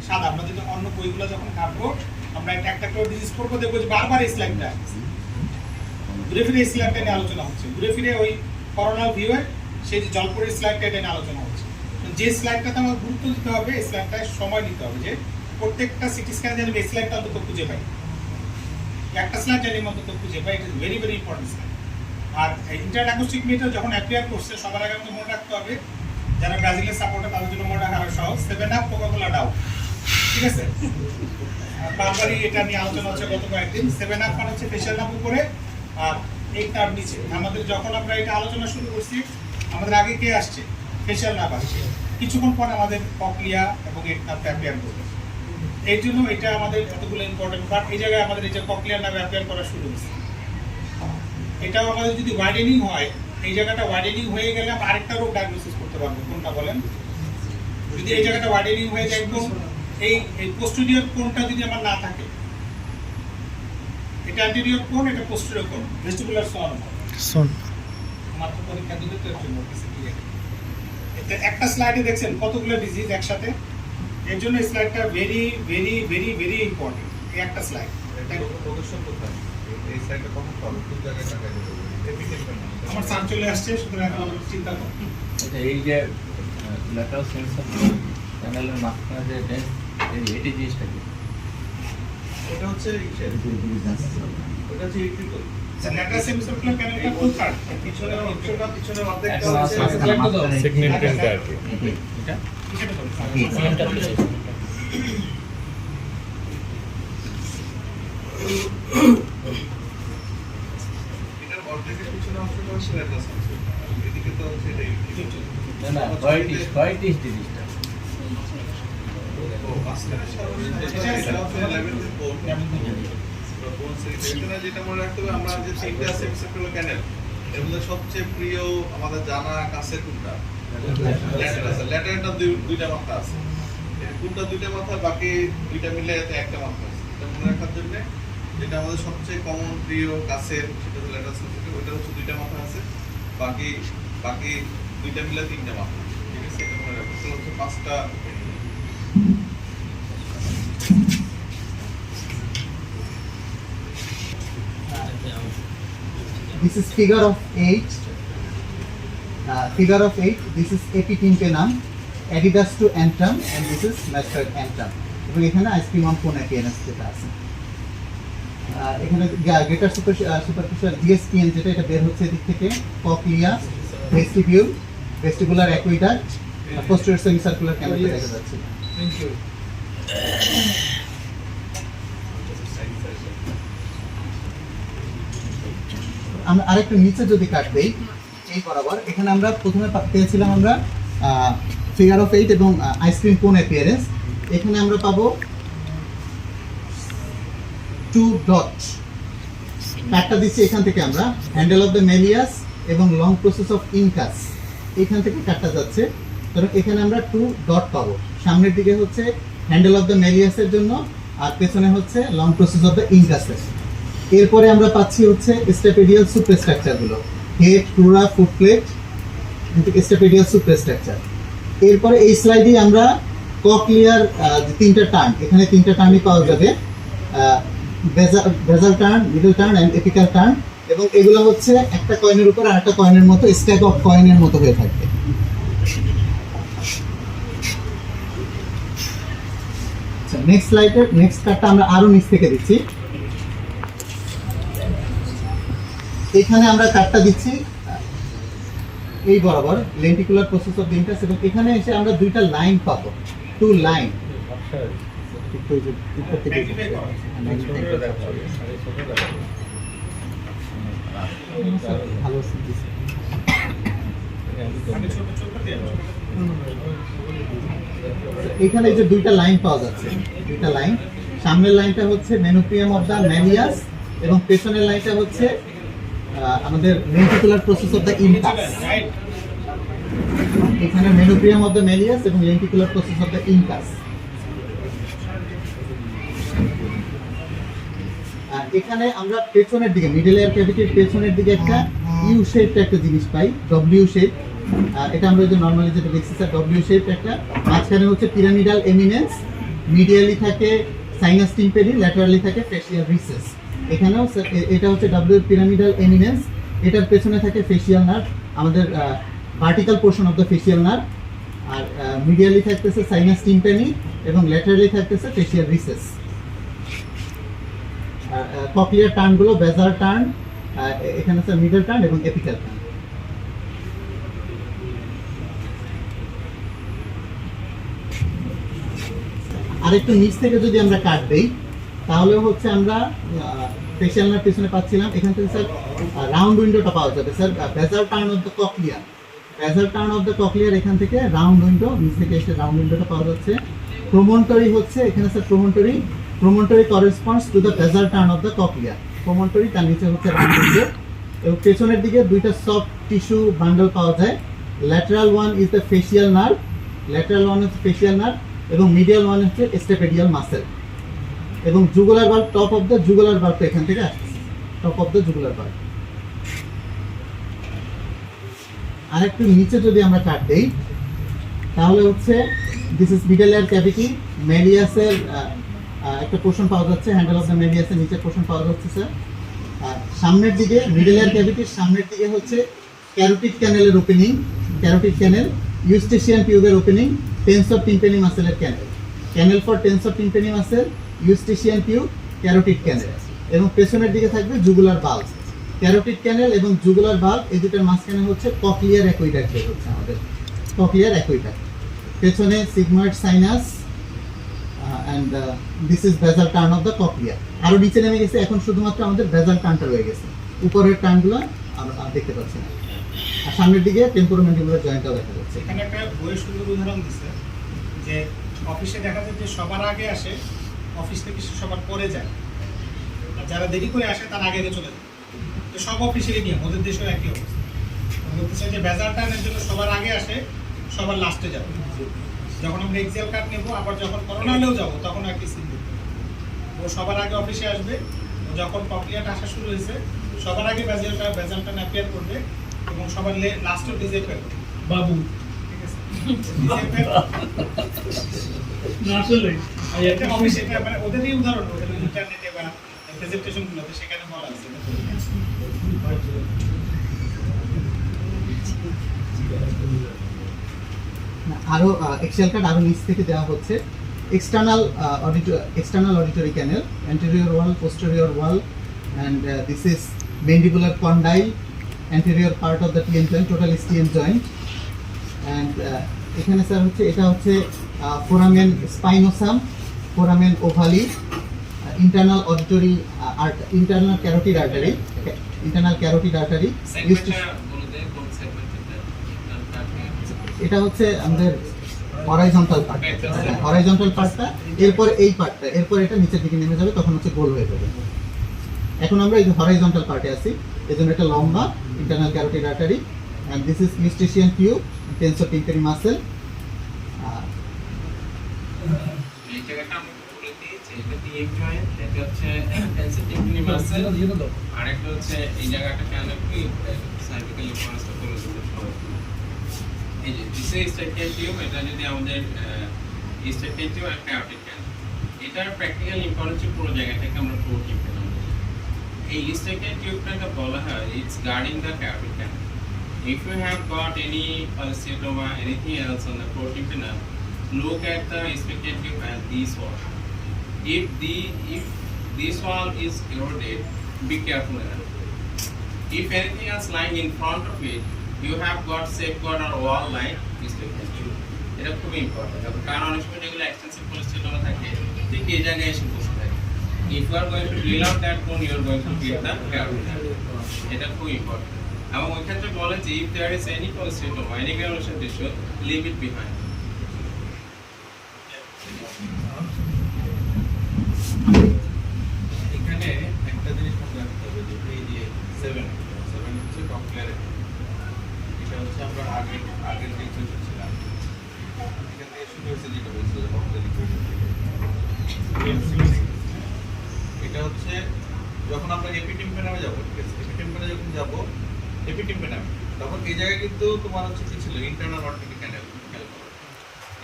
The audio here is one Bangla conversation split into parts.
সাদা। আমরা যদি অন্য বইগুলো যখন কাটবো আমরা একটা করে ডিজিজ করবো, দেখবো যে বারবার এই স্লাইডটা ঘুরে ফিরে এই স্লাইডটা নিয়ে আলোচনা হচ্ছে, ঘুরে ফিরে ওই করোনাল ভিউয়ে সেই যে জলপরের স্লাইডটা এটা নিয়ে আলোচনা হচ্ছে। যে স্লাইডটাতে আমার গুরুত্ব দিতে হবে, এই স্লাইডটায় সময় দিতে হবে যে প্রত্যেকটা সিটি স্ক্যানে যেন এই স্লাইডটা অন্তত খুঁজে পাই, একটা স্লাইড যেন অন্তত খুঁজে পাই। It is very very important slide. আর ইন্টারনেট অ্যাকোস্টিক মিটার যখন অ্যাপিয়ার করছে সবার আগে আমাকে মনে রাখতে হবে, যারা ব্রাজিলের সাপোর্টার তাদের জন্য মনে রাখা আরো সহজ, 7 আপ কোকা-কোলা ডাউ, ঠিক আছে? বারবারই এটা নিয়ে আলোচনা হচ্ছে গত কয়েকদিন। 7 আপ মানে হচ্ছে ফেশিয়াল নাম উপরে আর 8 তার নিচে। আমাদের যখন আমরা এটা আলোচনা শুরু করছি আমাদের আগে কে আসছে? ফেশিয়াল নাম আসছে, কিছুক্ষণ পর আমাদের ককলিয়া এবং 8 নাম অ্যাপিয়ার করবে। এই জন্য এটা আমাদের এতগুলো ইম্পর্টেন্ট পার্ট। এই জায়গায় আমাদের এই যে ককলিয়ার নামে অ্যাপিয়ার করা শুরু হচ্ছে, এটাও আমাদের যদি ওয়াইডেনিং হয়, এই জায়গাটা ওয়াইডেনিং হয়ে গেলে আমরা আরেকটা রোগ ডায়াগনোসিস করতে পারবো। কোনটা বলেন? যদি এই জায়গাটা ওয়াইডেনিং হয়ে যায়, একদম এই পোস্টেরিয়র কোনটা যদি আমার না থাকে, এটা অ্যান্টেরিয়র কোন, এটা পোস্টেরিয়র কোন, ভেস্টিবুলার সোন মাত্র পরীক্ষা দিলে তো এর জন্য এটা একটা স্লাইডে দেখছেন কতগুলো ডিজিজ একসাথে। এর জন্য স্লাইডটা very very very very important. এই একটা স্লাইড প্রদর্শন কোথায়? এই সাইডে কখন পাবো? কোন জায়গায় টাকা দেবো? আমার সান চলে আসছে, সুতরাং এখন আমার চিন্তা করুন। আচ্ছা, এই যে ল্যাটারাল সেন্সর প্যানেলের মাঝখানে যে ডেন্স, এটি জিনিসটা কি? এটা হচ্ছে ওটা হচ্ছে ইলেকট্রিক্যাল। ল্যাটারাল সেমিসার্কুলার প্যানেলটা কোন পার্ট? পিছনে অংশটা, পিছনের অর্ধেকটা এখন হচ্ছে সিগনিফিকেন্ট আর কি। এটা এটা ধরুন। এটার অর্ধেকের পিছনের অংশটা হচ্ছে ল্যাটারাল সেন্সর। এদিকে তো হচ্ছে এটা ইলেকট্রিক্যাল। না না, হোয়াইট ইজ জিনিসটা। ও মাঝখানে এটা হচ্ছে লেভেল বোন। বোন সেকশনে যেটা মনে রাখতে হবে, আমরা যে তিনটা সেমিসার্কুলার ক্যানেল, এর মধ্যে সবচেয়ে প্রিয় আমাদের জানা কাছের কোনটা? ল্যাটারাল। ল্যাটারালটা দুইটা মাথা আছে। এর কোনটা দুইটা মাথা, বাকি দুইটা মিলে এতে একটা মাথা আছে। এটা মনে রাখার জন্য যেটা আমাদের সবচেয়ে কমন প্রিয় কাছের, সেটা হচ্ছে ল্যাটারাল সেন্সর। ওটা হচ্ছে দুইটা মাথা আছে, বাকি বাকি দুইটা মিলে তিনটা মাথা, ঠিক আছে? এটা মনে রাখতে হচ্ছে পাঁচটা। This is figure of 8. Figure of 8. This is epitympanum, Adidas to antrum, and this is mastoid antrum. এবং এখানে আইসক্রিম অন কোন অ্যাপিয়ারেন্স যেটা আছে, এখানে গ্রেটার সুপারফিশিয়াল জিএসপিএন যেটা, এটা বের হচ্ছে এদিক থেকে cochlea, vestibule, vestibular aqueduct, posterior semicircular canal দেখা যাচ্ছে। Thank you. আমরা আরেকটু নিচে যদি কাট দেই এই বরাবর, এখানে আমরা প্রথমে পেয়েছিলাম আমরা ফিগার অফ 8 এবং আইসক্রিম কোন অ্যাপিয়ারেন্স। এখানে আমরা পাবো 2 ডট। কাটটা দিচ্ছি এখান থেকে আমরা হ্যান্ডেল অফ দ্য মেলিয়াস এবং লং প্রসেস অফ ইনকাস, এখান থেকে কাটটা যাচ্ছে। কারণ এখানে আমরা 2 ডট পাবো। সামনের দিকে হচ্ছে হ্যান্ডেল অফ দ্য মেলিয়াসের জন্য, আর পেছনে হচ্ছে লং প্রসেস অফ দ্য ইনকাসের। এরপরে আমরা পাচ্ছি হচ্ছে স্টেপেডিয়াল সুপ্রাস্ট্রাকচারগুলো, হেড, ক্রুরা, ফুট প্লেট, স্টেপেডিয়াল সুপ্রাস্ট্রাকচার। এরপরে এই স্লাইডে আমরা ককলিয়ার যে তিনটা টার্ন, এখানে তিনটা টার্নই পাওয়া যাবে, বেজাল turn, middle turn and apical turn, এবং এগুলো হচ্ছে একটা কয়েনের উপর আরেকটা কয়েনের মতো স্ট্যাক অফ কয়েনের মতো হয়ে থাকবে। নেক্সট স্লাইডের নেক্সট কার্ডটা আমরা আরো নিচ থেকে দিচ্ছি। এখানে আমরা কার্ডটা দিচ্ছি এই বরাবর লেন্টিকুলার প্রসেস অফ ইনকাস, এবং এখানে এসে আমরা দুইটা লাইন পাবো, 2 লাইন। এখানে এই যে দুইটা লাইন পাওয়া যাচ্ছে, দুইটা লাইন। সামনের লাইনটা হচ্ছে মেনোপিয়াম অফ দ্য মেলিয়াস এবং পেছনের লাইনটা হচ্ছে আমাদের lenticular process of the incus. এখানে মেনোপিয়াম অফ দ্য মেলিয়াস এবং lenticular process of the incus. আর এখানে আমরা পেছনের দিকে মিডল এয়ার ক্যাভিটির পেছনের দিকে একটা ইউ শেপড একটা জিনিস পাই, ডব্লিউ শেপ। এটা আমরা যে নরমালি যেটা দেখছি স্যার, ডব্লিউ শেপ একটা, মাঝখানে হচ্ছে পিরামিডাল এমিনেন্স মিডিয়ালি থাকে সাইনাস টিম্পেনি, ল্যাটারালি থাকে ফেসিয়াল রিসেস। এখানেও এটা হচ্ছে ডাব্লিউ পিরামিডাল এমিনেন্স, এটার পেছনে থাকে ফেসিয়াল নার্ভ, আমাদের vertical portion of the facial nerve. আর মিডিয়ালি থাকতেছে সাইনাস টিম্পেনি এবং ল্যাটারালি থাকতেছে ফেসিয়াল রিসেস। কক্লিয়ার টার্নগুলো বেজার টার্ন, এখানে আছে মিডল টার্ন এবং এপিক্যাল টার্ন। আরেকটু নিচ থেকে যদি আমরা কাট দেই তাহলে হচ্ছে আমরা ফেসিয়াল নার্ভ পিছনে পাচ্ছিলাম, এখান থেকে স্যার রাউন্ড উইন্ডোটা পাওয়া যাবে স্যার, বেজাল টার্ন অফ দ্য ককলিয়ার, বেজাল টার্ন অফ দ্য ককলিয়ার এখান থেকে রাউন্ড উইন্ডো, নিচ থেকে এসে রাউন্ড উইন্ডোটা পাওয়া যাচ্ছে। প্রমন্টরি হচ্ছে এখানে স্যার প্রমন্টরি করেসপন্ডস টু দ্য বেজাল টার্ন অফ দ্য ককলিয়ার, প্রমন্টরি তার নিচে হচ্ছে রাউন্ড উইন্ডো। এবং পেছনের দিকে দুইটা সফট টিস্যু বান্ডল পাওয়া যায়, lateral one is the facial nerve, lateral one হচ্ছে ফেসিয়াল নার্ভ এবং মিডিয়াল ওয়ান হচ্ছে স্টেপেডিয়াল মাসেল। এবং jugular bulb, top of the jugular bulb এখান থেকে আসছে, top of the jugular bulb. আরেকটু নিচে যদি আমরা কাট দেই তাহলে হচ্ছে this is middle ear cavity, মেলিয়াসের একটা পোর্শন পাওয়া যাচ্ছে, হ্যান্ডেল অফ দ্য মেলিয়াসের নিচের পোর্শন পাওয়া যাচ্ছে স্যার। সামনের দিকে মিডল এয়ার ক্যাভিটির সামনের দিকে হচ্ছে ক্যারোটিড ক্যানেলের ওপেনিং, ক্যারোটিড ক্যানেল, ইউস্টেশিয়ান টিউবের ওপেনিং, টেন্সর টিম্পেনি মাসেলের canal, canal for tensor tympani muscle, Eustachian tube, carotid canal. এবং পেছনের দিকে থাকবে জুগুলার বাল্ব, ক্যারোটিড ক্যানেল এবং জুগুলার বাল্ব, এই দুটার মাঝখানে হচ্ছে ককলিয়ার অ্যাকুইডাক্ট বের হচ্ছে আমাদের, ককলিয়ার অ্যাকুইডাক্ট। পেছনে sigmoid sinus and this is বেজাল টার্ন অফ দ্য ককলিয়া। আরো নিচে নেমে গেছে, এখন শুধুমাত্র আমাদের বেজাল টার্নটা রয়ে গেছে, উপরের টার্নগুলো আমরা দেখতে পাচ্ছি না। আর সামনের দিকে টেম্পোরোম্যান্ডিবুলার জয়েন্টটাও দেখা যাচ্ছে। এখানে একটা বইয়ের সুন্দর উদাহরণ দিচ্ছে যে অফিসে দেখা যায় যে সবার আগে আসে, অফিস থেকে সবার পরে যায়, আর যারা দেরি করে আসে তার আগে আগে চলে যায়। তো সব অফিসেরই নিয়ম, ওদের দেশেও একই অবস্থা। বলতে চাই যে বেজার টার্নের জন্য সবার আগে আসে, সবার লাস্টে যাবে। যখন আমরা এক্সেল কার্ড নেবো, আবার যখন করোনা হলেও যাবো, তখন আর কি সিন দিতে হবে। ও সবার আগে অফিসে আসবে, ও যখন ককলিয়াটা আসা শুরু হয়েছে সবার আগে বেজালটা অ্যাপিয়ার করবে এবং সবার লাস্টে ডিসঅ্যাপিয়ার করবে। বাবু ঠিক আছে? disappear আসলে এটা অফিসে, এটা মানে ওদেরই উদাহরণ, ওদের ইন্টারনেটে বা প্রেজেন্টেশনগুলোতে সেখানে বলা আছে। আরো এক্সেল কার্ড আরো নিচ থেকে দেওয়া হচ্ছে। External auditory cancel, anterior wall, posterior wall, and this is mandibular condyle, anterior part of the TM joint, total TM joint, and এখানে স্যার হচ্ছে এটা হচ্ছে foramen spinosum, foramen ovale, internal auditory internal carotid artery, এটা হচ্ছে আমাদের হরাইজন্টাল পার্ট, হরাইজন্টাল পার্টটা, এরপর এই পার্টটা, এরপর এটা নিচের দিকে নেমে যাবে, তখন হচ্ছে গোল হয়ে যাবে। এখন আমরা এই যে হরাইজন্টাল পার্টে আছি, এজন্য এটা লম্বা internal carotid artery, and this is Eustachian tube, tensor tympani muscle. এই জায়গাটা আমি বলে দিয়েছি, এটা টিএম জয়েন্ট, এটা হচ্ছে টেন্সর টিম্পেনি মাসেল, আর একটা হচ্ছে এই জায়গাটা কেন কি সার্ভিক্যালি ফরেস্ট করে দিতে হবে। এই যে দিস ইজ স্ট্রাকচার টিউব, এটা যদি আমাদের স্ট্রাকচার টিউব আর ক্যারোটিড ক্যানেল, এটার প্র্যাকটিক্যাল ইম্পর্টেন্স পুরো জায়গাটাকে আমরা প্রোটিন পেলাম। এই স্ট্রাকচার টিউবটাকে বলা হয় it's guarding the carotid canal. If you have got any pulsatoma, anything else on the protein canal, look at the spectative as this wall. If this wall is eroded, be careful enough. If anything else lying in front of it, you have got safeguard or wall like spectative. এটা খুব ইম্পর্টেন্ট, কারণ অনেক সময় যেগুলো এক্সটেন্সিভ পলিস্টেটমা থাকে ঠিক এই জায়গায় এসে বসে থাকে। If you are going to drill out that bone, you are going to get the carotid. এটা খুব ইম্পর্টেন্ট। এবং ওই ক্ষেত্রে বলে যে if there is any pulsatoma or any granulation tissue, leave it behind. এখানে একটা জিনিস মনে রাখতে হবে যে এই যে 7 হচ্ছে ককলিয়ার, এটা হচ্ছে আমরা আগের যে কোয়েশ্চেন ছিলাম এখান থেকে শুরু হয়েছে, যেটা বলছিল যে ককলিয়ার এটা হচ্ছে যখন আমরা এপিটিম্পেনামে যাব, ঠিক আছে, এপিটিম্পেনামে যখন যাব, এপিটিম্পেনামে তখন এই জায়গায় কিন্তু তোমার হচ্ছে কি ছিল ইন্টারনাল অডিটরি ক্যানেল।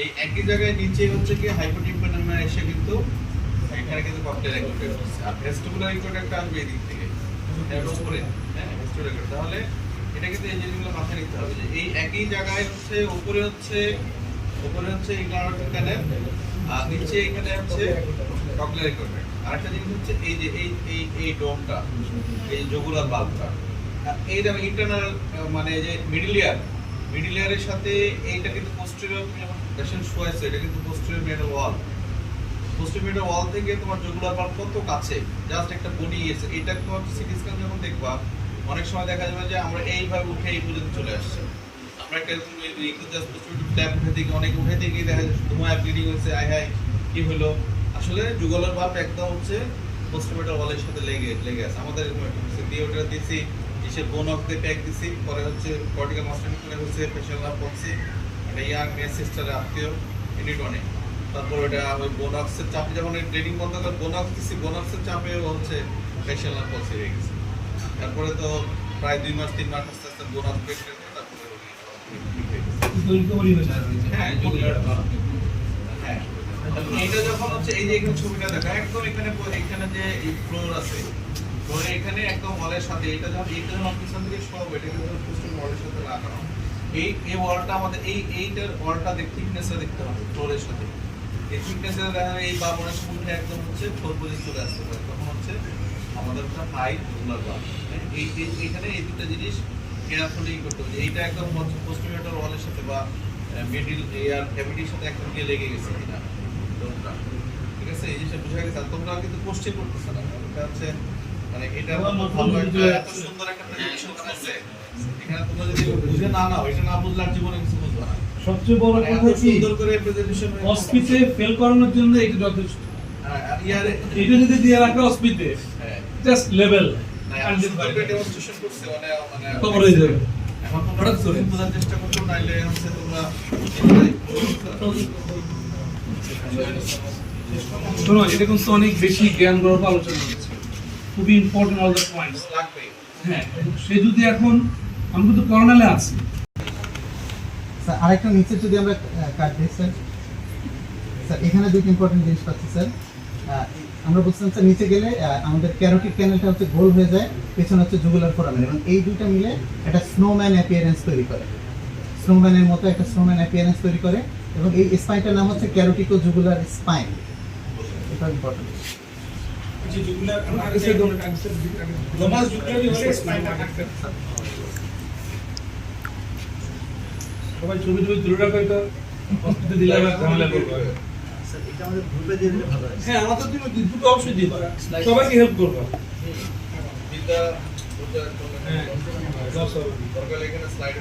এই একই জায়গায় নিচে হচ্ছে কি হাইপোটিম্পেনামে এসে কিন্তু এখানে কিন্তু ককটেল রেকর্ড হচ্ছে আর ভেস্টিবুলার রেকর্ড একটা আসবে এই দিক থেকে এটা উপরে হ্যাঁ ভেস্টিবুলার রেকর্ড তাহলে এটা কিন্তু এই জিনিসগুলো মাথায় নিতে হবে যে এই একই জায়গায় হচ্ছে উপরে হচ্ছে এই গ্লান্ডার ক্যানেল আর নিচে এখানে হচ্ছে ককটেল রেকর্ড আরেকটা জিনিস হচ্ছে এই যে এই ডোমটা এই জগুলার বাল্বটা এইটা ইন্টারনাল মানে যে মিডল ইয়ারের সাথে এইটা কিন্তু পোস্টেরিয়র পেশেন্ট শোয়াছে এটা কিন্তু পোস্টেরিয়র মেটাল ওয়াল থেকে তোমার জগুলার বাল্ব কত কাছে জাস্ট একটা বডি এসে এটা তোমার সিটি স্ক্যান যখন দেখবা অনেক সময় দেখা যাবে যে আমরা এইভাবে উঠে এই পর্যন্ত চলে আসছে আমরা একটা একটু জাস্ট পোস্টেরিয়র ট্যাপ উঠে থেকে অনেক উঠে থেকে দেখা যায় ধোঁয়া ব্লিডিং হচ্ছে আয় হায় কি হলো আসলে জুগলার বাল্ব একদম হচ্ছে পোস্টেরিয়র ওয়ালের সাথে লেগে আছে আমাদের দিয়ে ওটা দিছি এসে বোনক দিয়ে প্যাক দিছি পরে হচ্ছে কর্টিক্যাল মাস্টারিং করে হচ্ছে ফেশিয়াল লাভ করছি একটা ইয়াং মেয়ে সিস্টারের আত্মীয় এডিটনে তারপর ওটা ওই বোনক্সের চাপে যখন ব্লিডিং বন্ধ করে বোনক্স দিছি বোনক্সের চাপে হচ্ছে ফেশিয়াল লাভ করছে হয়ে গেছে তারপরে তো প্রায় 2 মাস 3 মাস আস্তে আস্তে বোনক্স ব্রেক করে তারপরে হ্যাঁ জুগলার হ্যাঁ এটা যখন হচ্ছে এই যে এখানে ছবিটা দেখা একদম এখানে যে এই ফ্লোর আছে ফ্লোরে এখানে একদম ওয়ালের সাথে এটা যখন পিছন থেকে সব এটা কিন্তু পোস্টার ওয়ালের সাথে লাগানো এই ওয়ালটা আমাদের এইটার ওয়ালটা থিকনেসটা দেখতে হবে ফ্লোরের সাথে এই থিকনেসটা দেখা এই বাবনের সামনে একদম হচ্ছে ফ্লোর পর্যন্ত চলে আসতে পারে তখন হচ্ছে আমাদের একটা হাই জুগলার বাল্ব এইখানে এই দুটো জিনিস কেয়ারফুলি করতে হবে এইটা একদম হচ্ছে পোস্টেরিয়র ওয়ালের সাথে বা মিডল এয়ার ক্যাভিটির সাথে একদম গিয়ে লেগে গেছে কিনা ডোমটা ঠিক আছে এই জিনিসটা বুঝা গেছে আর তোমরা কিন্তু কোশ্চেন করতেছ না এটা হচ্ছে মানে এটা ভালো একটা এত সুন্দর একটা প্রেজেন্টেশন আছে এখানে তোমরা যদি বুঝে না নাও এটা না বুঝলে আর জীবনে কিছু বুঝবে না সবচেয়ে বড় মানে কথা এত কি সুন্দর করে প্রেজেন্টেশন অস্পিতে ফেল করানোর জন্য এটা যথেষ্ট হ্যাঁ আর ইয়ারে এটা যদি দিয়ে রাখে অস্পিতে হ্যাঁ জাস্ট লেভেল না এত সুন্দর করে ডেমনস্ট্রেশন করছে মানে কভার হয়ে যাবে এখন তোমরা হঠাৎ করে। বোঝার চেষ্টা করছো নাইলে হচ্ছে তোমরা শোনো এটা কিন্তু অনেক বেশি জ্ঞান গর্ভ আলোচনা হচ্ছে খুবই ইম্পর্টেন্ট অল দ্য পয়েন্টস লাগবে হ্যাঁ সে যদি এখন আমি কিন্তু করোনালে আছি স্যার আরেকটা নিচে যদি আমরা কাট দিই স্যার স্যার এখানে দুটো ইম্পর্টেন্ট জিনিস পাচ্ছি স্যার আমরা বুঝতাম স্যার নিচে গেলে আমাদের ক্যারোটিড ক্যানেলটা হচ্ছে গোল হয়ে যায় পেছনে হচ্ছে জুগুলার ফোরামেন এবং এই দুইটা মিলে একটা স্নোম্যান অ্যাপিয়ারেন্স তৈরি করে স্নোম্যানের মতো একটা স্নোম্যান অ্যাপিয়ারেন্স তৈরি করে এবং এই স্পাইনটার নাম হচ্ছে ক্যারোটিকো জুগুলার স্পাইন এটা ইম্পর্টেন্ট যে জুগুলার লোমাস জুগুলারই হলে স্পাইনটা থাকবে সবাই ছবি তুলে রাখো এটা হসপিটালে দিলে আমরা ঝামেলা করবো হ্যাঁ আমাদের দুটো অবশ্যই দিবা সবাইকে হেল্প করবা বিদ্যা হ্যাঁ দরকার এখানে স্লাইডে